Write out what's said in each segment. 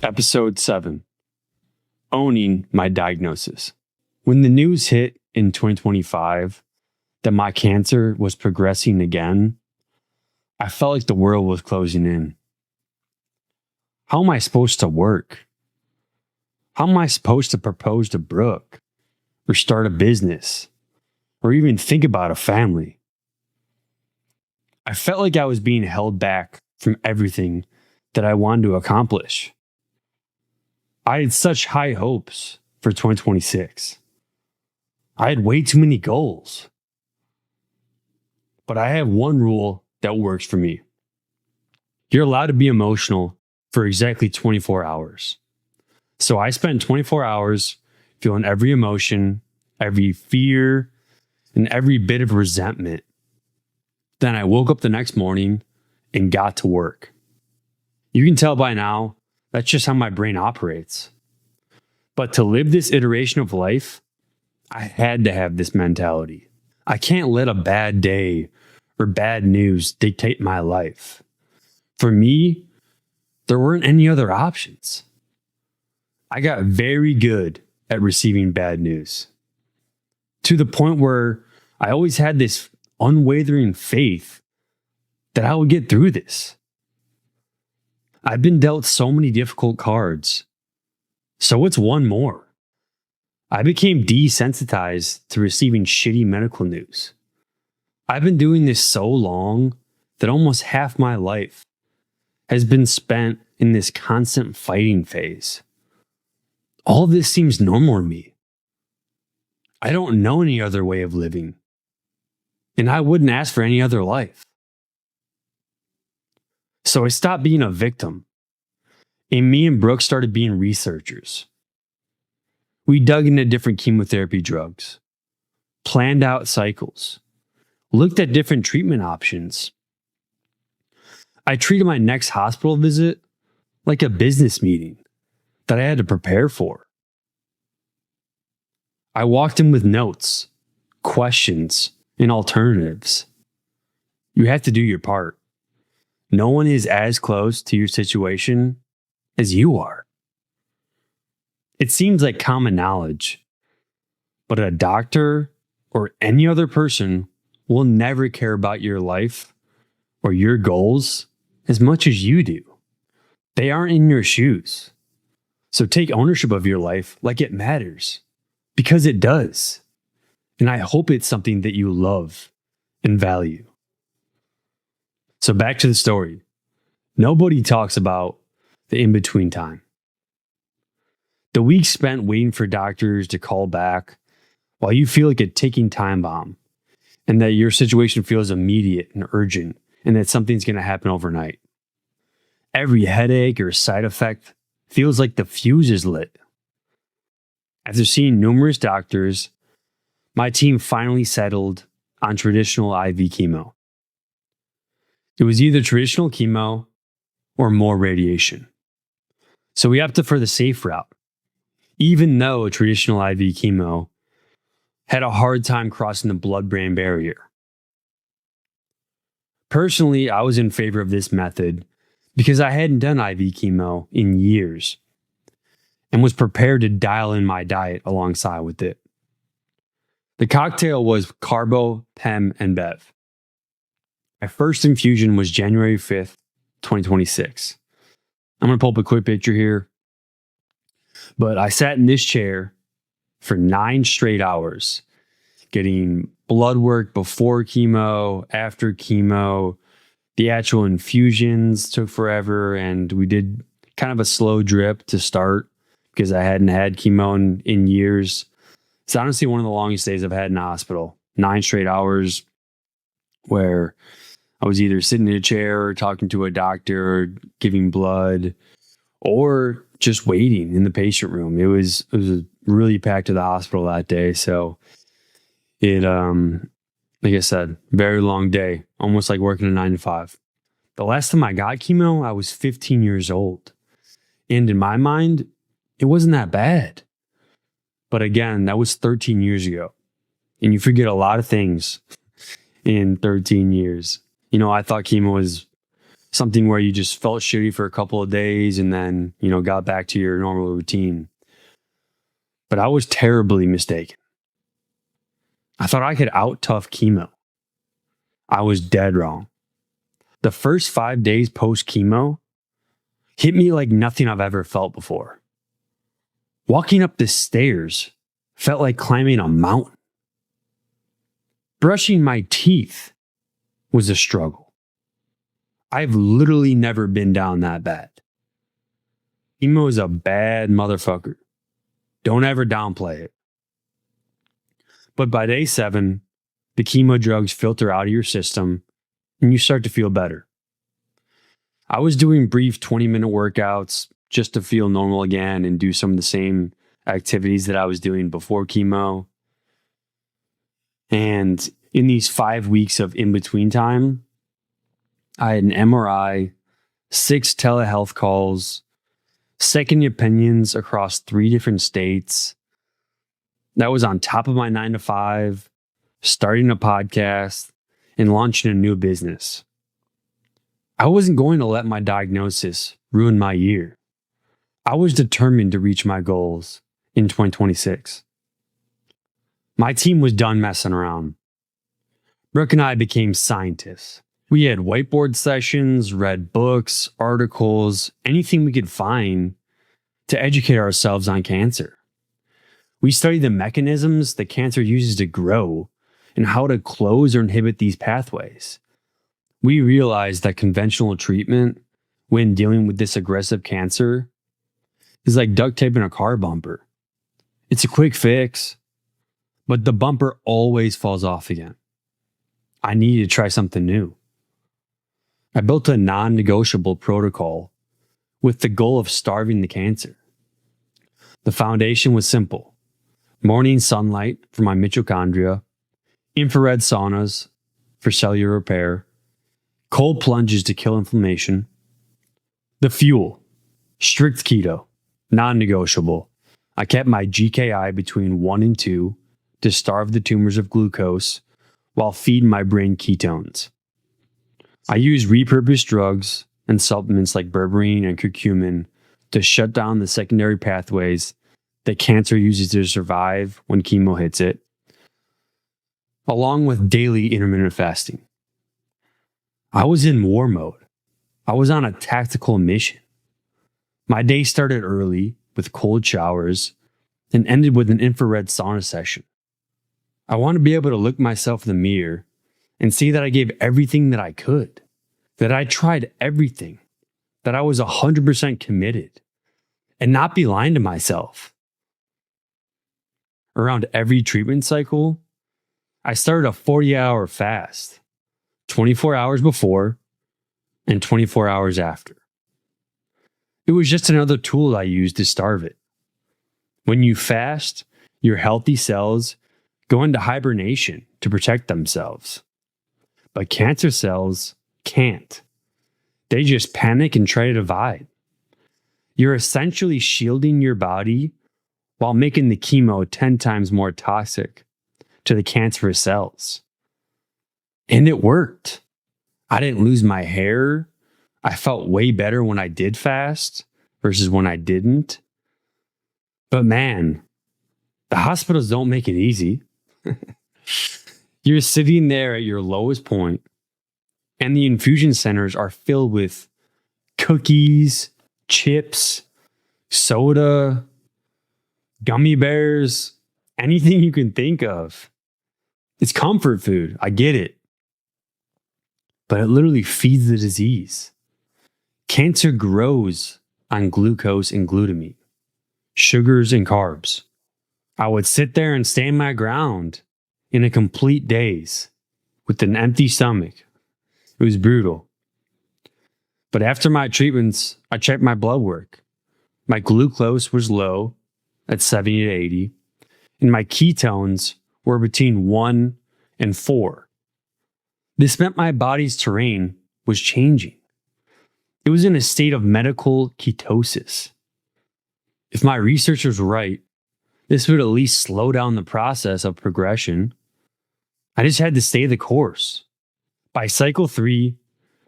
Episode 7, Owning My Diagnosis. When the news hit in 2025 that my cancer was progressing again, I felt like the world was closing in. How am I supposed to work? How am I supposed to propose to Brooke or start a business or even think about a family? I felt like I was being held back from everything that I wanted to accomplish. I had such high hopes for 2026. I had way too many goals. But I have one rule that works for me. You're allowed to be emotional for exactly 24 hours. So I spent 24 hours feeling every emotion, every fear, and every bit of resentment. Then I woke up the next morning and got to work. You can tell by now, that's just how my brain operates. But to live this iteration of life, I had to have this mentality. I can't let a bad day or bad news dictate my life. For me, there weren't any other options. I got very good at receiving bad news, to the point where I always had this unwavering faith that I would get through this. I've been dealt so many difficult cards, so what's one more? I became desensitized to receiving shitty medical news. I've been doing this so long that almost half my life has been spent in this constant fighting phase. All of this seems normal to me. I don't know any other way of living, and I wouldn't ask for any other life. So I stopped being a victim, and me and Brooke started being researchers. We dug into different chemotherapy drugs, planned out cycles, looked at different treatment options. I treated my next hospital visit like a business meeting that I had to prepare for. I walked in with notes, questions, and alternatives. You have to do your part. No one is as close to your situation as you are. It seems like common knowledge, but a doctor or any other person will never care about your life or your goals as much as you do. They aren't in your shoes. So take ownership of your life like it matters, because it does. And I hope it's something that you love and value. So back to the story. Nobody talks about the in-between time. The weeks spent waiting for doctors to call back while you feel like a ticking time bomb, and that your situation feels immediate and urgent, and that something's going to happen overnight. Every headache or side effect feels like the fuse is lit. After seeing numerous doctors, my team finally settled on traditional IV chemo. It was either traditional chemo or more radiation. So we opted for the safe route, even though traditional IV chemo had a hard time crossing the blood-brain barrier. Personally, I was in favor of this method because I hadn't done IV chemo in years and was prepared to dial in my diet alongside with it. The cocktail was carbo, PEM, and Bev. My first infusion was January 5th, 2026. I'm going to pull up a quick picture here. But I sat in this chair for 9 straight hours, getting blood work before chemo, after chemo. The actual infusions took forever, and we did kind of a slow drip to start because I hadn't had chemo in years. It's honestly one of the longest days I've had in the hospital. 9 straight hours where I was either sitting in a chair or talking to a doctor or giving blood or just waiting in the patient room. It was really packed to the hospital that day. So it, like I said, very long day, almost like working a 9 to 5. The last time I got chemo, I was 15 years old. And in my mind, it wasn't that bad. But again, that was 13 years ago. And you forget a lot of things in 13 years. You know, I thought chemo was something where you just felt shitty for a couple of days and then, got back to your normal routine. But I was terribly mistaken. I thought I could out-tough chemo. I was dead wrong. The first 5 days post-chemo hit me like nothing I've ever felt before. Walking up the stairs felt like climbing a mountain. Brushing my teeth was a struggle. I've literally never been down that bad. Chemo is a bad motherfucker. Don't ever downplay it. But by day 7, the chemo drugs filter out of your system and you start to feel better. I was doing brief 20-minute workouts just to feel normal again and do some of the same activities that I was doing before chemo. And in these 5 weeks of in-between time, I had an MRI, 6 telehealth calls, second opinions across 3 different states. That was on top of my 9 to 5, starting a podcast, and launching a new business. I wasn't going to let my diagnosis ruin my year. I was determined to reach my goals in 2026. My team was done messing around. Brooke and I became scientists. We had whiteboard sessions, read books, articles, anything we could find to educate ourselves on cancer. We studied the mechanisms that cancer uses to grow and how to close or inhibit these pathways. We realized that conventional treatment, when dealing with this aggressive cancer, is like duct taping a car bumper. It's a quick fix, but the bumper always falls off again. I needed to try something new. I built a non-negotiable protocol with the goal of starving the cancer. The foundation was simple: morning sunlight for my mitochondria, infrared saunas for cellular repair, cold plunges to kill inflammation. The fuel: strict keto, non-negotiable. I kept my GKI between 1 and 2 to starve the tumors of glucose while feeding my brain ketones. I used repurposed drugs and supplements like berberine and curcumin to shut down the secondary pathways that cancer uses to survive when chemo hits it, along with daily intermittent fasting. I was in war mode. I was on a tactical mission. My day started early with cold showers and ended with an infrared sauna session. I want to be able to look myself in the mirror and see that I gave everything that I could, that I tried everything, that I was 100% committed, and not be lying to myself. Around every treatment cycle, I started a 40-hour fast, 24 hours before and 24 hours after. It was just another tool I used to starve it. When you fast, your healthy cells go into hibernation to protect themselves. But cancer cells can't. They just panic and try to divide. You're essentially shielding your body while making the chemo 10 times more toxic to the cancerous cells. And it worked. I didn't lose my hair. I felt way better when I did fast versus when I didn't. But man, the hospitals don't make it easy. You're sitting there at your lowest point, and the infusion centers are filled with cookies, chips, soda, gummy bears, anything you can think of. It's comfort food. I get it. But it literally feeds the disease. Cancer grows on glucose and glutamine, sugars and carbs. I would sit there and stand my ground in a complete daze with an empty stomach. It was brutal. But after my treatments, I checked my blood work. My glucose was low at 70 to 80, and my ketones were between 1 and 4. This meant my body's terrain was changing. It was in a state of medical ketosis. If my research was right, this would at least slow down the process of progression. I just had to stay the course. By cycle 3,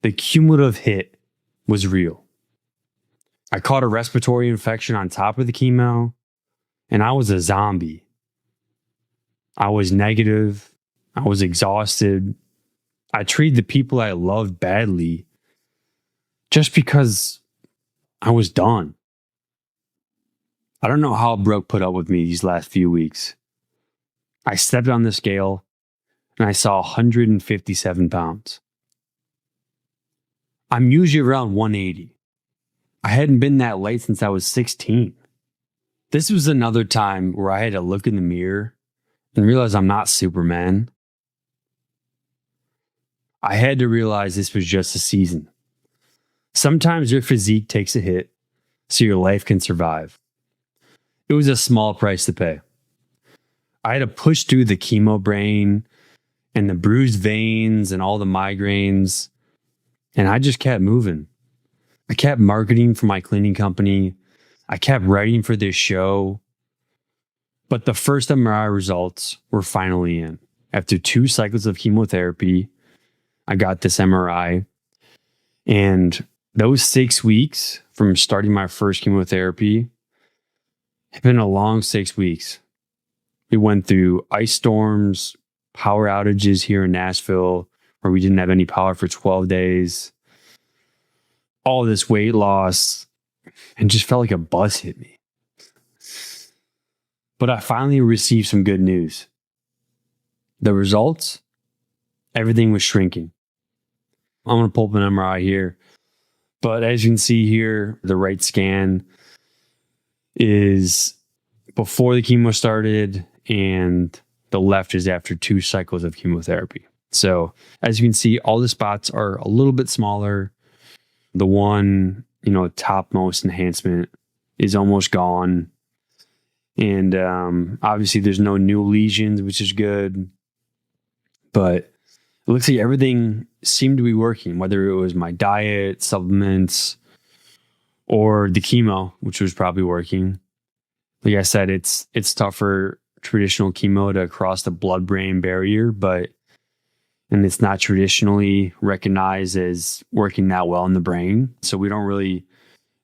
The cumulative hit was real. I caught a respiratory infection on top of the chemo, and I was a zombie. I was negative. I was exhausted. I treated the people I loved badly just because I was done. I don't know how Brooke put up with me these last few weeks. I stepped on the scale and I saw 157 pounds. I'm usually around 180. I hadn't been that light since I was 16. This was another time where I had to look in the mirror and realize I'm not Superman. I had to realize this was just a season. Sometimes your physique takes a hit so your life can survive. It was a small price to pay. I had to push through the chemo brain and the bruised veins and all the migraines, and I just kept moving. I kept marketing for my cleaning company. I kept writing for this show. But the first MRI results were finally in. After 2 cycles of chemotherapy, I got this MRI. And those 6 weeks from starting my first chemotherapy have been a long 6 weeks. We went through ice storms, power outages here in Nashville, where we didn't have any power for 12 days. All this weight loss, and just felt like a bus hit me. But I finally received some good news. The results, everything was shrinking. I'm going to pull up an MRI here. But as you can see here, the right scan is before the chemo started, and the left is after 2 cycles of chemotherapy. So as you can see, all the spots are a little bit smaller. The one, topmost enhancement is almost gone. And obviously there's no new lesions, which is good. But it looks like everything seemed to be working, whether it was my diet, supplements, or the chemo, which was probably working. Like I said, it's tough for traditional chemo to cross the blood-brain barrier, and it's not traditionally recognized as working that well in the brain. So we don't really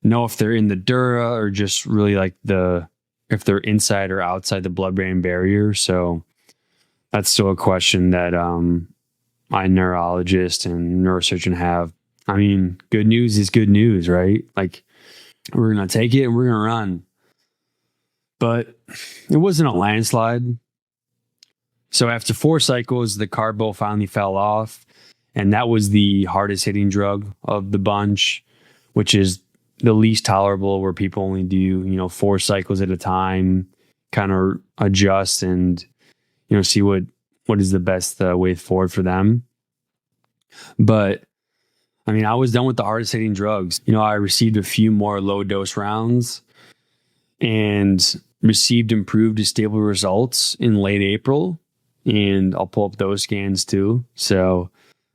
know if they're in the dura or just really like if they're inside or outside the blood-brain barrier. So that's still a question that my neurologist and neurosurgeon have. I mean, good news is good news, right? Like, we're going to take it and we're going to run. But it wasn't a landslide. So after 4 cycles, the carbo finally fell off. And that was the hardest hitting drug of the bunch, which is the least tolerable, where people only do, 4 cycles at a time, kind of adjust and, see what is the best way forward for them. But I mean, I was done with the hardest hitting drugs. I received a few more low dose rounds and received improved to stable results in late April. And I'll pull up those scans too. So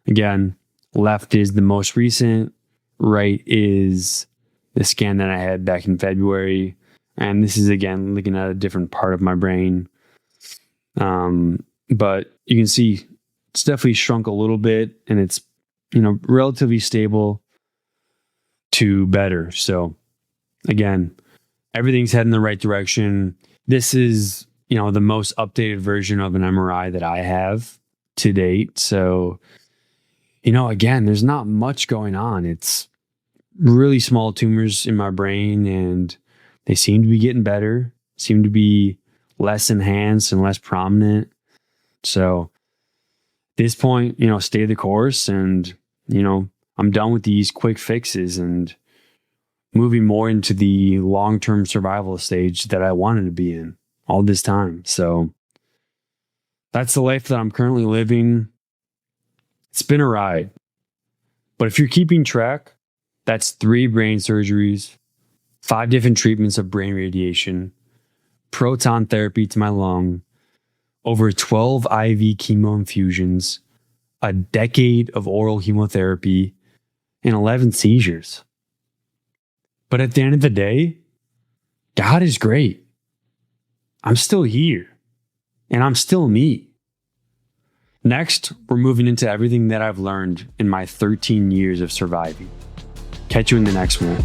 again, left is the most recent, right is the scan that I had back in February. And this is, again, looking at a different part of my brain. But you can see it's definitely shrunk a little bit, and it's, relatively stable to better. So again, everything's heading in the right direction. This is, the most updated version of an MRI that I have to date. So, again, there's not much going on. It's really small tumors in my brain, and they seem to be getting better, seem to be less enhanced and less prominent. So at this point, stay the course, and, I'm done with these quick fixes and moving more into the long-term survival stage that I wanted to be in all this time. So that's the life that I'm currently living. It's been a ride. But if you're keeping track, that's 3 brain surgeries, 5 different treatments of brain radiation, proton therapy to my lung, over 12 IV chemo infusions, a decade of oral chemotherapy, and 11 seizures. But at the end of the day, God is great. I'm still here, and I'm still me. Next, we're moving into everything that I've learned in my 13 years of surviving. Catch you in the next one.